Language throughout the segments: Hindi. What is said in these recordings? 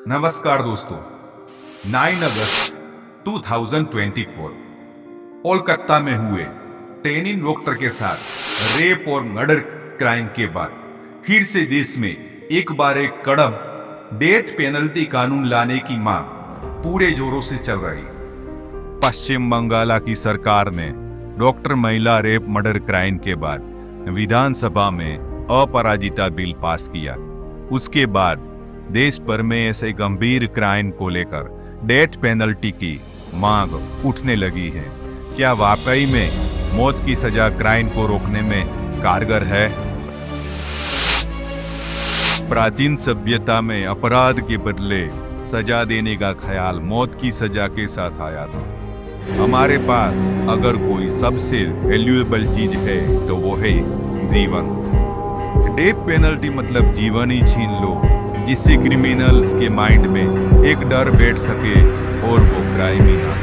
नमस्कार दोस्तों। 9 अगस्त 2024 कोलकाता में हुए टेनिन डॉक्टर के साथ रेप और मर्डर क्राइम के बाद फिर से देश में एक बार एक कड़म डेथ पेनल्टी कानून लाने की मांग पूरे जोरों से चल रही। पश्चिम बंगाल की सरकार ने डॉक्टर महिला रेप मर्डर क्राइम के बाद विधानसभा में अपराजिता बिल पास किया। उसके बाद देश भर में ऐसे गंभीर क्राइम को लेकर डेथ पेनल्टी की मांग उठने लगी है। क्या वाकई में मौत की सजा क्राइम को रोकने में कारगर है? प्राचीन सभ्यता में अपराध के बदले सजा देने का ख्याल मौत की सजा के साथ आया था। हमारे पास अगर कोई सबसे वैल्यूएबल चीज है तो वो है जीवन। डेथ पेनल्टी मतलब जीवन ही छीन लो, जिससे क्रिमिनल्स के माइंड में एक डर बैठ सके और वो क्राइम ही ना।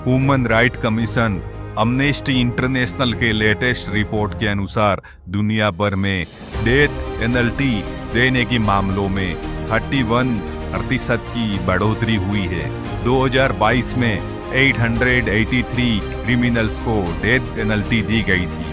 Human right commission Amnesty international के लेटेस्ट रिपोर्ट के अनुसार दुनिया भर में डेथ पेनल्टी देने के मामलों में 31% की बढ़ोतरी हुई है। 2022 में 883 क्रिमिनल्स को डेथ पेनल्टी दी गई थी।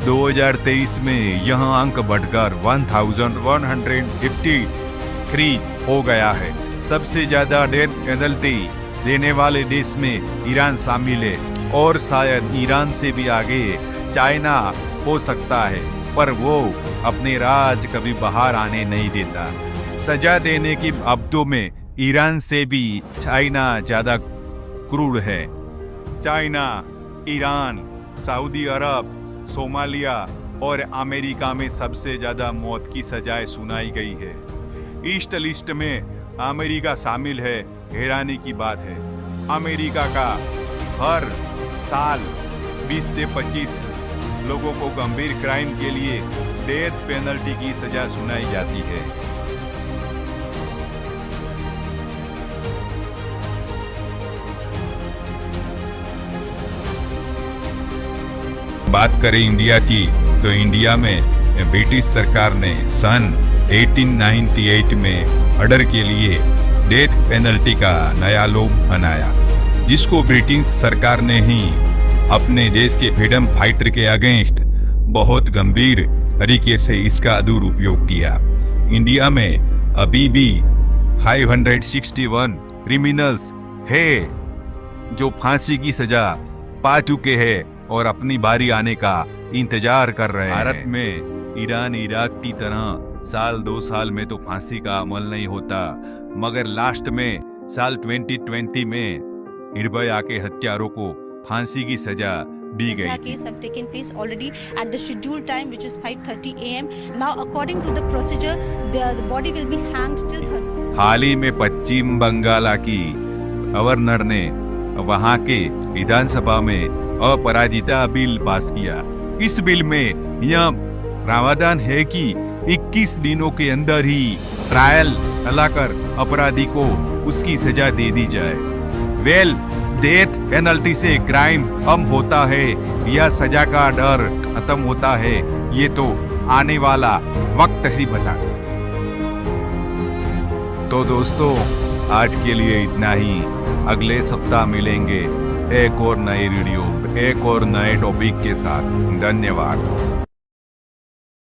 2023 में यह अंक बढ़कर 1153 हो गया है। सबसे ज्यादा डेथ पेनल्टी देने वाले देश में ईरान शामिल है और शायद ईरान से भी आगे चाइना हो सकता है, पर वो अपने राज कभी बाहर आने नहीं देता। सजा देने की अवधि में ईरान से भी चाइना ज्यादा क्रूर है। चाइना, ईरान, सऊदी अरब, सोमालिया और अमेरिका में सबसे ज्यादा मौत की सजाएं सुनाई गई है। ईस्ट लिस्ट में अमेरिका शामिल है। हैरानी की बात है, अमेरिका का हर साल 20 से 25 लोगों को गंभीर क्राइम के लिए डेथ पेनल्टी की सजा सुनाई जाती है। बात करें इंडिया की, तो इंडिया में ब्रिटिश सरकार ने सन 1898 में मर्डर के लिए डेथ पेनल्टी का नया लॉ बनाया, जिसको ब्रिटिश सरकार ने ही अपने देश के फ्रीडम फाइटर के अगेंस्ट बहुत गंभीर तरीके से इसका दुरुपयोग किया। इंडिया में अभी भी 561 क्रिमिनल्स है जो फांसी की सजा पा चुके हैं और अपनी बारी आने का इंतजार कर रहे हैं। भारत में ईरान इराक की तरह साल 2 साल में तो फांसी का अमल नहीं होता, मगर लास्ट में साल 2020 में निर्भया के हत्यारों को फांसी की सजा दी गई थी। Have taken place already at the scheduled time, which is 5:30 a.m. Now, according to the procedure, the body will be hanged till 30. हाल ही में पश्चिम बंगाल की गवर्नर ने वहां के विधानसभा में अपराजिता बिल पास किया। इस बिल में यह प्रावधान है कि 21 दिनों के अंदर ही ट्रायल चलाकर अपराधी को उसकी सजा दे दी जाए। डेथ पेनल्टी से क्राइम कम होता है या सजा का डर खत्म होता है, ये तो आने वाला वक्त ही बता। तो दोस्तों, आज के लिए इतना ही। अगले सप्ताह मिलेंगे एक और नए वीडियो, एक और नए टॉपिक के साथ। धन्यवाद।